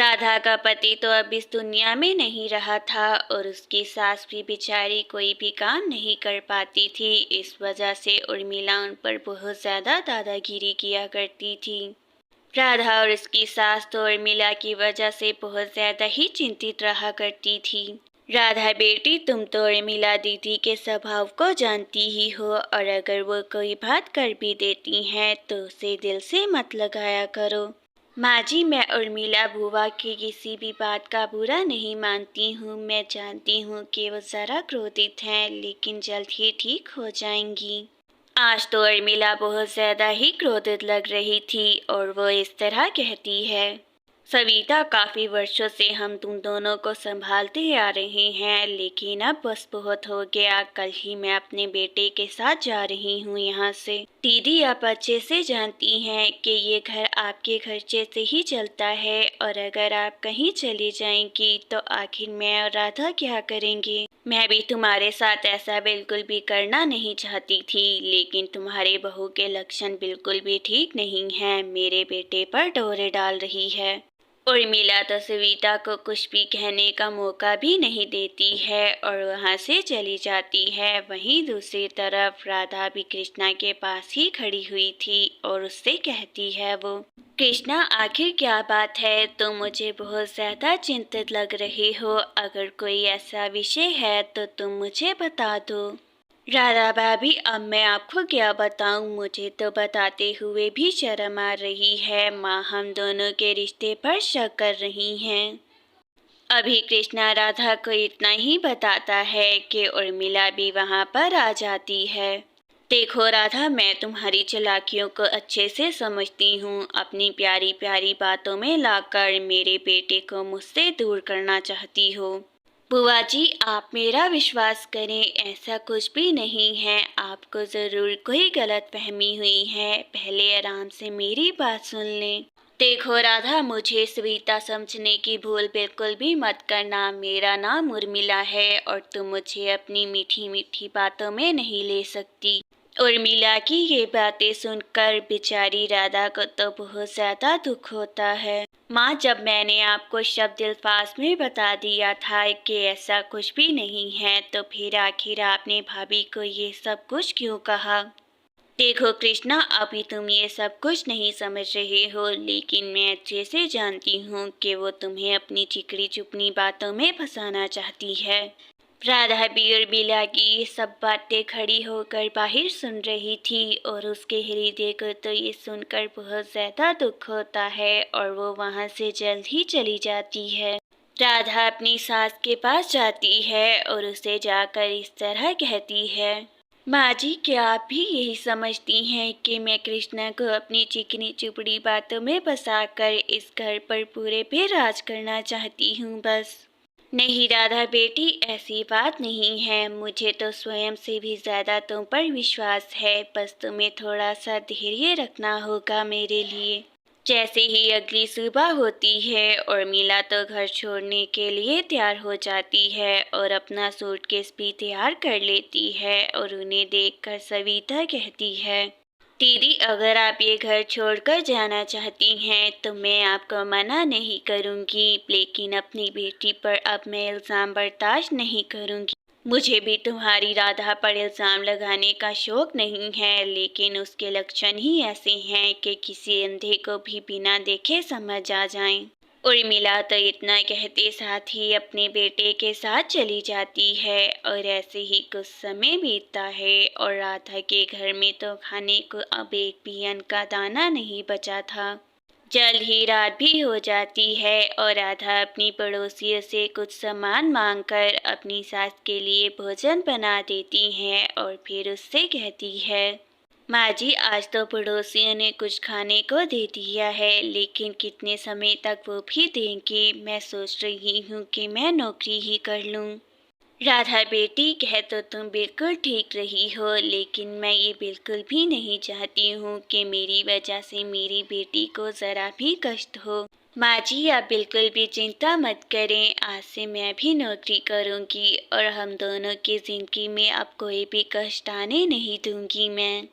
राधा का पति तो अब इस दुनिया में नहीं रहा था और उसकी सास भी बेचारी कोई भी काम नहीं कर पाती थी। इस वजह से उर्मिला उन पर बहुत ज़्यादा दादागिरी किया करती थी। राधा और उसकी सास तो उर्मिला की वजह से बहुत ज़्यादा ही चिंतित रहा करती थी। राधा बेटी, तुम तो उर्मिला दीदी के स्वभाव को जानती ही हो, और अगर वो कोई बात कर भी देती हैं तो उसे दिल से मत लगाया करो। माँ जी, मैं उर्मिला बुआ की किसी भी बात का बुरा नहीं मानती हूँ। मैं जानती हूँ कि वो ज़रा क्रोधित हैं, लेकिन जल्द ही ठीक हो जाएंगी। आज तो उर्मिला बहुत ज़्यादा ही क्रोधित लग रही थी और वो इस तरह कहती है, सविता, काफ़ी वर्षों से हम तुम दोनों को संभालते आ रहे हैं, लेकिन अब बस बहुत हो गया। कल ही मैं अपने बेटे के साथ जा रही हूँ यहाँ से। दीदी, आप अच्छे से जानती हैं कि ये घर आपके खर्चे से ही चलता है, और अगर आप कहीं चली जाएंगी तो आखिर मैं और राधा क्या करेंगे। मैं भी तुम्हारे साथ ऐसा बिल्कुल भी करना नहीं चाहती थी, लेकिन तुम्हारे बहू के लक्षण बिल्कुल भी ठीक नहीं हैं। मेरे बेटे पर डोरे डाल रही है। उर्मिला तो सविता को कुछ भी कहने का मौका भी नहीं देती है और वहाँ से चली जाती है। वहीं दूसरी तरफ राधा भी कृष्णा के पास ही खड़ी हुई थी और उससे कहती है वो, कृष्णा, आखिर क्या बात है? तुम मुझे बहुत ज़्यादा चिंतित लग रहे हो। अगर कोई ऐसा विषय है तो तुम मुझे बता दो। राधा भाभी, अब मैं आपको क्या बताऊं, मुझे तो बताते हुए भी शर्म आ रही है। माँ हम दोनों के रिश्ते पर शक कर रही हैं। अभी कृष्णा राधा को इतना ही बताता है कि उर्मिला भी वहाँ पर आ जाती है। देखो राधा, मैं तुम्हारी चालाकियों को अच्छे से समझती हूँ। अपनी प्यारी प्यारी बातों में लाकर मेरे बेटे को मुझसे दूर करना चाहती हो। बुआ जी, आप मेरा विश्वास करें, ऐसा कुछ भी नहीं है। आपको ज़रूर कोई गलतफहमी हुई है। पहले आराम से मेरी बात सुन लें। देखो राधा, मुझे सविता समझने की भूल बिल्कुल भी मत करना। मेरा नाम उर्मिला है और तुम मुझे अपनी मीठी मीठी बातों में नहीं ले सकती। उर्मिला की ये बातें सुनकर बेचारी राधा को तो बहुत ज़्यादा दुख होता है। माँ, जब मैंने आपको शब्द अल्फाज में बता दिया था कि ऐसा कुछ भी नहीं है, तो फिर आखिर आपने भाभी को ये सब कुछ क्यों कहा? देखो कृष्णा, अभी तुम ये सब कुछ नहीं समझ रहे हो, लेकिन मैं अच्छे से जानती हूँ कि वो तुम्हें अपनी चिकनी चुपनी बातों में फंसाना चाहती है। राधा भी उर्मिला की ये सब बातें खड़ी होकर बाहर सुन रही थी और उसके हृदय को तो ये सुनकर बहुत ज़्यादा दुख होता है और वो वहाँ से जल्द ही चली जाती है। राधा अपनी सास के पास जाती है और उसे जाकर इस तरह कहती है, माँ जी, क्या आप भी यही समझती हैं कि मैं कृष्णा को अपनी चिकनी चुपड़ी बातों में फंसाकर इस घर पर पूरे पे राज करना चाहती हूँ बस? नहीं राधा बेटी, ऐसी बात नहीं है। मुझे तो स्वयं से भी ज़्यादा तुम पर विश्वास है। बस तुम्हें थोड़ा सा धैर्य रखना होगा मेरे लिए। जैसे ही अगली सुबह होती है, उर्मिला तो घर छोड़ने के लिए तैयार हो जाती है और अपना सूटकेस भी तैयार कर लेती है और उन्हें देखकर सविता कहती है, दीदी, अगर आप ये घर छोड़कर जाना चाहती हैं तो मैं आपको मना नहीं करूँगी, लेकिन अपनी बेटी पर अब मैं इल्ज़ाम बर्दाश्त नहीं करूँगी। मुझे भी तुम्हारी राधा पर इल्ज़ाम लगाने का शौक नहीं है, लेकिन उसके लक्षण ही ऐसे हैं कि किसी अंधे को भी बिना देखे समझ आ जाएं। उर्मिला तो इतना कहते साथ ही अपने बेटे के साथ चली जाती है और ऐसे ही कुछ समय बीतता है और राधा के घर में तो खाने को अब एक भी अन्न का दाना नहीं बचा था। जल्द ही रात भी हो जाती है और राधा अपनी पड़ोसियों से कुछ सामान मांगकर अपनी सास के लिए भोजन बना देती है और फिर उससे कहती है, माँ जी, आज तो पड़ोसियों ने कुछ खाने को दे दिया है, लेकिन कितने समय तक वो भी देंगे। मैं सोच रही हूँ कि मैं नौकरी ही कर लूँ। राधा बेटी, कह तो तुम बिल्कुल ठीक रही हो, लेकिन मैं ये बिल्कुल भी नहीं चाहती हूँ कि मेरी वजह से मेरी बेटी को ज़रा भी कष्ट हो। माँ जी, आप बिल्कुल भी चिंता मत करें। आज से मैं भी नौकरी करूँगी और हम दोनों की ज़िंदगी में अब कोई भी कष्ट आने नहीं दूँगी मैं।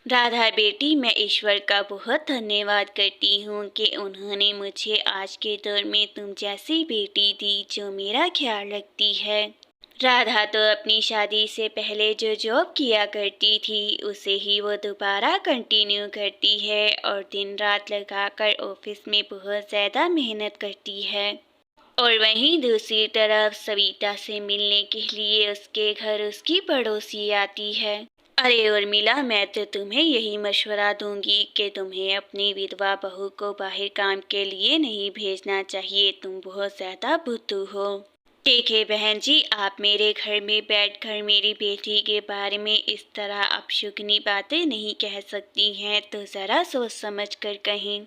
राधा बेटी, मैं ईश्वर का बहुत धन्यवाद करती हूँ कि उन्होंने मुझे आज के दौर में तुम जैसी बेटी दी जो मेरा ख्याल रखती है। राधा तो अपनी शादी से पहले जो जॉब किया करती थी उसे ही वो दोबारा कंटिन्यू करती है और दिन रात लगाकर ऑफिस में बहुत ज़्यादा मेहनत करती है। और वहीं दूसरी तरफ सविता से मिलने के लिए उसके घर उसकी पड़ोसी आती है। अरे उर्मिला, मैं तो तुम्हें यही मशवरा दूंगी कि तुम्हें अपनी विधवा बहू को बाहर काम के लिए नहीं भेजना चाहिए, तुम बहुत ज़्यादा बुद्धू हो। देखिए बहन जी, आप मेरे घर में बैठकर मेरी बेटी के बारे में इस तरह अपशुगनी बातें नहीं कह सकती हैं, तो ज़रा सोच समझ कर कहें।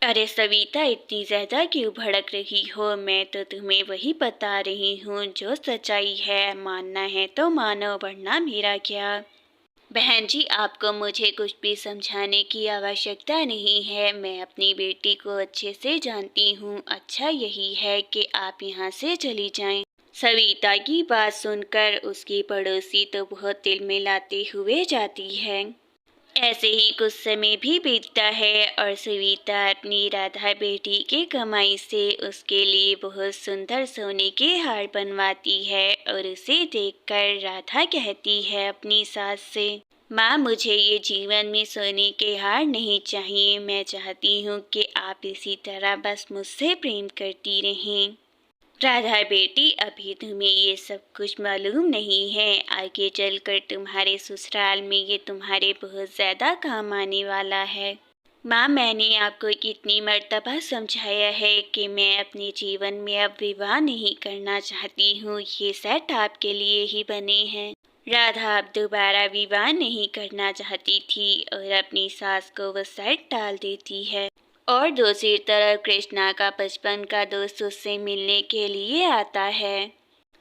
अरे सविता, इतनी ज़्यादा क्यों भड़क रही हो? मैं तो तुम्हें वही बता रही हूँ जो सच्चाई है, मानना है तो मानो वरना मेरा क्या। बहन जी, आपको मुझे कुछ भी समझाने की आवश्यकता नहीं है, मैं अपनी बेटी को अच्छे से जानती हूँ। अच्छा यही है कि आप यहाँ से चली जाएं। सविता की बात सुनकर उसकी पड़ोसी तो बहुत तिलमिलाते हुए जाती है। ऐसे ही कुछ समय भी बीतता है और सविता अपनी राधा बेटी की कमाई से उसके लिए बहुत सुंदर सोने के हार बनवाती है और उसे देखकर राधा कहती है अपनी सास से, माँ मुझे ये जीवन में सोने के हार नहीं चाहिए, मैं चाहती हूँ कि आप इसी तरह बस मुझसे प्रेम करती रहें। राधा बेटी, अभी तुम्हें ये सब कुछ मालूम नहीं है, आगे चलकर तुम्हारे ससुराल में ये तुम्हारे बहुत ज़्यादा काम आने वाला है। माँ, मैंने आपको कितनी मर्तबा समझाया है कि मैं अपने जीवन में अब विवाह नहीं करना चाहती हूँ, ये सेट आपके लिए ही बने हैं। राधा अब दोबारा विवाह नहीं करना चाहती थी और अपनी सास को वो सेट टाल देती है। और दूसरी तरफ कृष्णा का बचपन का दोस्त उससे मिलने के लिए आता है।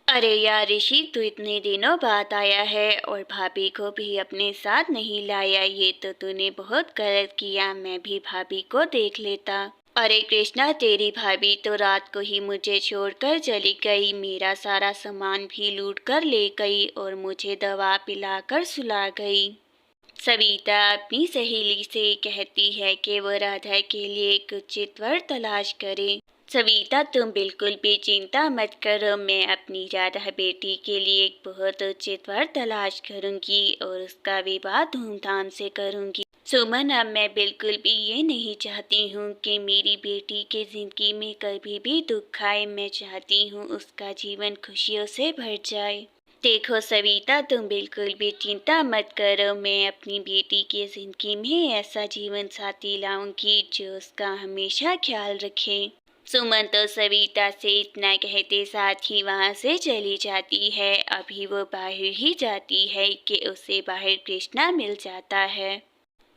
अरे यार ऋषि, तू इतने दिनों बाद आया है और भाभी को भी अपने साथ नहीं लाया, ये तो तूने बहुत गलत किया, मैं भी भाभी को देख लेता। अरे कृष्णा, तेरी भाभी तो रात को ही मुझे छोड़कर चली गई, मेरा सारा सामान भी लूट कर ले गई और मुझे दवा पिलाकर सुला गई। सविता अपनी सहेली से कहती है कि वो राधा के लिए एक उचित वर तलाश करे। सविता, तुम बिल्कुल भी चिंता मत करो, मैं अपनी राधा बेटी के लिए एक बहुत उचित वर तलाश करूंगी और उसका विवाह धूमधाम से करूंगी। सुमन, अब मैं बिल्कुल भी ये नहीं चाहती हूँ कि मेरी बेटी की जिंदगी में कभी भी दुख आए, मैं चाहती हूँ उसका जीवन खुशियों से भर जाए। देखो सविता, तुम बिल्कुल भी चिंता मत करो, मैं अपनी बेटी की जिंदगी में ऐसा जीवन साथी लाऊंगी जो उसका हमेशा ख्याल रखे। सुमन तो सविता से इतना कहते साथ ही वहां से चली जाती है। अभी वो बाहर ही जाती है कि उसे बाहर कृष्णा मिल जाता है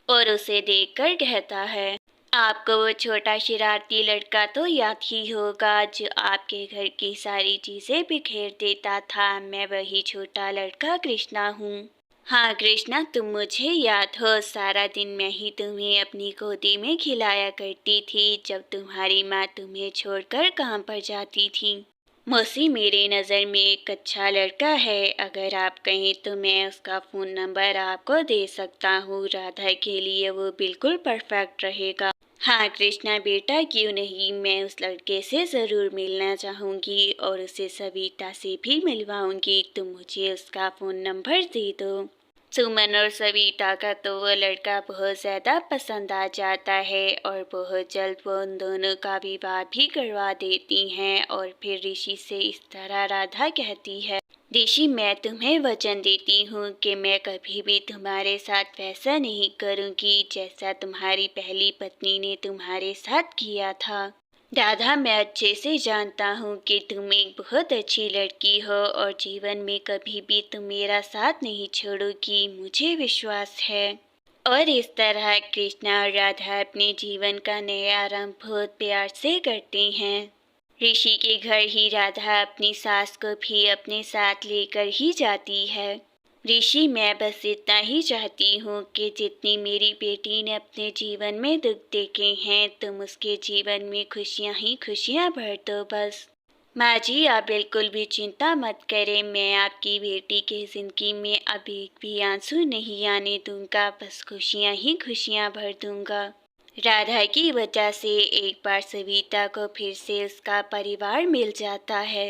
और उसे देखकर कहता है, आपको वो छोटा शरारती लड़का तो याद ही होगा जो आपके घर की सारी चीजें बिखेर देता था, मैं वही छोटा लड़का कृष्णा हूँ। हाँ कृष्णा, तुम मुझे याद हो, सारा दिन मैं ही तुम्हें अपनी गोदी में खिलाया करती थी जब तुम्हारी माँ तुम्हें छोड़कर काम पर जाती थी। मौसी, मेरे नज़र में एक अच्छा लड़का है, अगर आप कहें तो मैं उसका फ़ोन नंबर आपको दे सकता हूँ, राधा के लिए वो बिल्कुल परफेक्ट रहेगा। हाँ कृष्णा बेटा, क्यों नहीं, मैं उस लड़के से ज़रूर मिलना चाहूँगी और उसे सविता से भी मिलवाऊँगी, तुम मुझे उसका फ़ोन नंबर दे दो। सुमन और सविता का तो वो लड़का बहुत ज़्यादा पसंद आ जाता है और बहुत जल्द वो उन दोनों का विवाह भी करवा देती हैं और फिर ऋषि से इस तरह राधा कहती है, ऋषि मैं तुम्हें वचन देती हूँ कि मैं कभी भी तुम्हारे साथ वैसा नहीं करूँगी जैसा तुम्हारी पहली पत्नी ने तुम्हारे साथ किया था। राधा, मैं अच्छे से जानता हूँ कि तुम एक बहुत अच्छी लड़की हो और जीवन में कभी भी तुम मेरा साथ नहीं छोड़ोगी, मुझे विश्वास है। और इस तरह कृष्णा और राधा अपने जीवन का नया आरंभ बहुत प्यार से करते हैं। ऋषि के घर ही राधा अपनी सास को भी अपने साथ लेकर ही जाती है। ऋषि, मैं बस इतना ही चाहती हूँ कि जितनी मेरी बेटी ने अपने जीवन में दुख देखे हैं तुम उसके जीवन में खुशियाँ ही खुशियाँ भर दो बस। माँ जी, आप बिल्कुल भी चिंता मत करें। मैं आपकी बेटी की ज़िंदगी में अब एक भी आंसू नहीं आने दूँगा, बस खुशियाँ ही खुशियाँ भर दूँगा। राधा की वजह से एक बार सविता को फिर से उसका परिवार मिल जाता है।